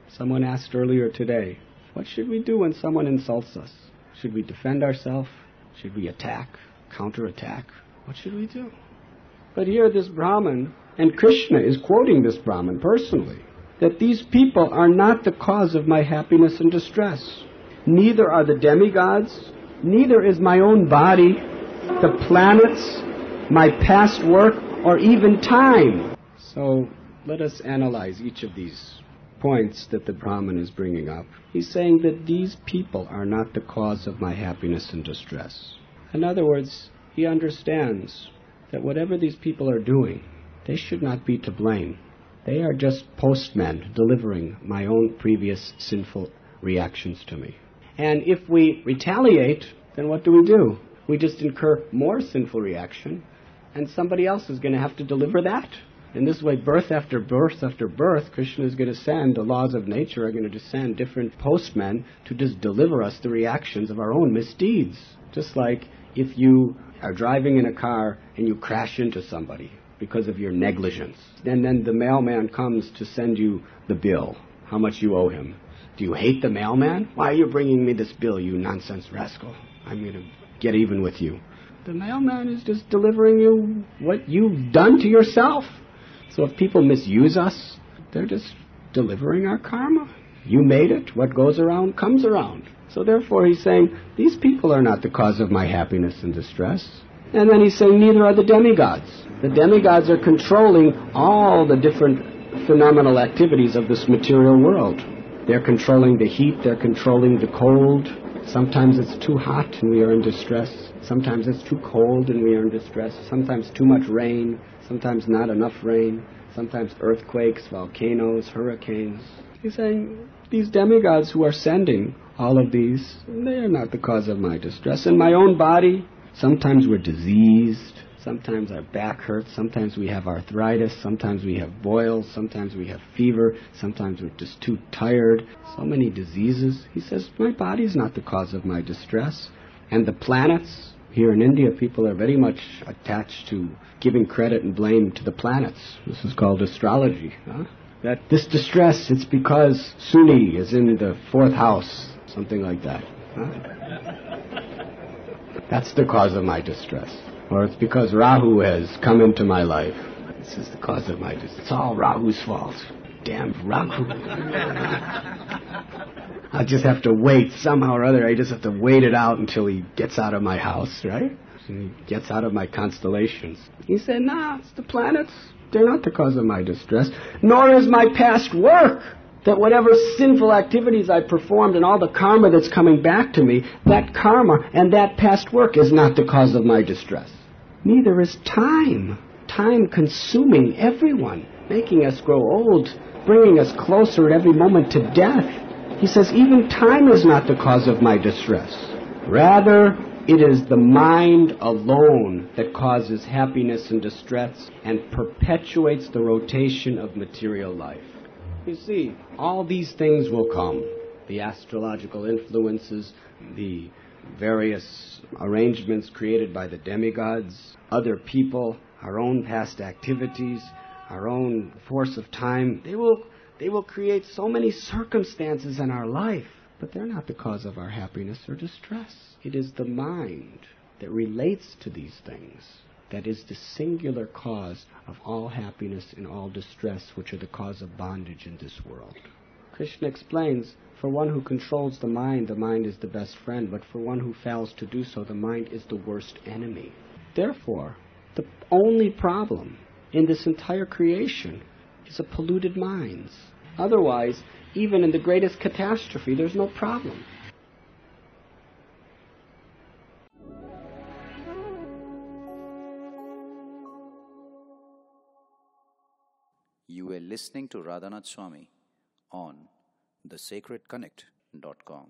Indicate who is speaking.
Speaker 1: Someone asked earlier today, what should we do when someone insults us? Should we defend ourselves? Should we attack, counterattack? What should we do? But here this Brahman, and Krishna is quoting this Brahman personally, that these people are not the cause of my happiness and distress. Neither are the demigods, neither is my own body, the planets, my past work, or even time. So let us analyze each of these points that the Brahman is bringing up. He's saying that these people are not the cause of my happiness and distress. In other words, he understands that whatever these people are doing, they should not be to blame. They are just postmen delivering my own previous sinful reactions to me. And if we retaliate, then what do? We just incur more sinful reaction, and somebody else is going to have to deliver that. In this way, birth after birth after birth, Krishna is going to send, the laws of nature are going to send different postmen to just deliver us the reactions of our own misdeeds. Just like if you are driving in a car and you crash into somebody because of your negligence, and then the mailman comes to send you the bill, how much you owe him. Do you hate the mailman? Why are you bringing me this bill, you nonsense rascal? I'm going to get even with you. The mailman is just delivering you what you've done to yourself. So if people misuse us, they're just delivering our karma. You made it. What goes around comes around. So therefore he's saying, these people are not the cause of my happiness and distress. And then he's saying, neither are the demigods. The demigods are controlling all the different phenomenal activities of this material world. They're controlling the heat, they're controlling the cold. Sometimes it's too hot and we are in distress. Sometimes it's too cold and we are in distress. Sometimes too much rain, sometimes not enough rain. Sometimes earthquakes, volcanoes, hurricanes. He's saying, these demigods who are sending all of these, they are not the cause of my distress. In my own body, sometimes we're diseased. Sometimes our back hurts, sometimes we have arthritis, sometimes we have boils, sometimes we have fever, sometimes we're just too tired. So many diseases. He says, my body's not the cause of my distress. And the planets, here in India, people are very much attached to giving credit and blame to the planets. This is called astrology. That this distress, it's because Suni is in the 4th house, something like that. That's the cause of my distress. Or it's because Rahu has come into my life. This is the cause of my distress. It's all Rahu's fault. Damn Rahu. I just have to wait somehow or other. I just have to wait it out until he gets out of my house, right? And he gets out of my constellations. He said, nah, it's the planets. They're not the cause of my distress. Nor is my past work. That whatever sinful activities I performed and all the karma that's coming back to me, that karma and that past work is not the cause of my distress. Neither is time. Time consuming everyone, making us grow old, bringing us closer at every moment to death. He says, even time is not the cause of my distress. Rather, it is the mind alone that causes happiness and distress and perpetuates the rotation of material life. You see, all these things will come. The astrological influences, the various arrangements created by the demigods, other people, our own past activities, our own force of time. They will create so many circumstances in our life, but they're not the cause of our happiness or distress. It is the mind that relates to these things that is the singular cause of all happiness and all distress, which are the cause of bondage in this world. Krishna explains, for one who controls the mind is the best friend, but for one who fails to do so, the mind is the worst enemy. Therefore, the only problem in this entire creation is a polluted mind. Otherwise, even in the greatest catastrophe, there's no problem.
Speaker 2: You were listening to Radhanath Swami on thesacredconnect.com.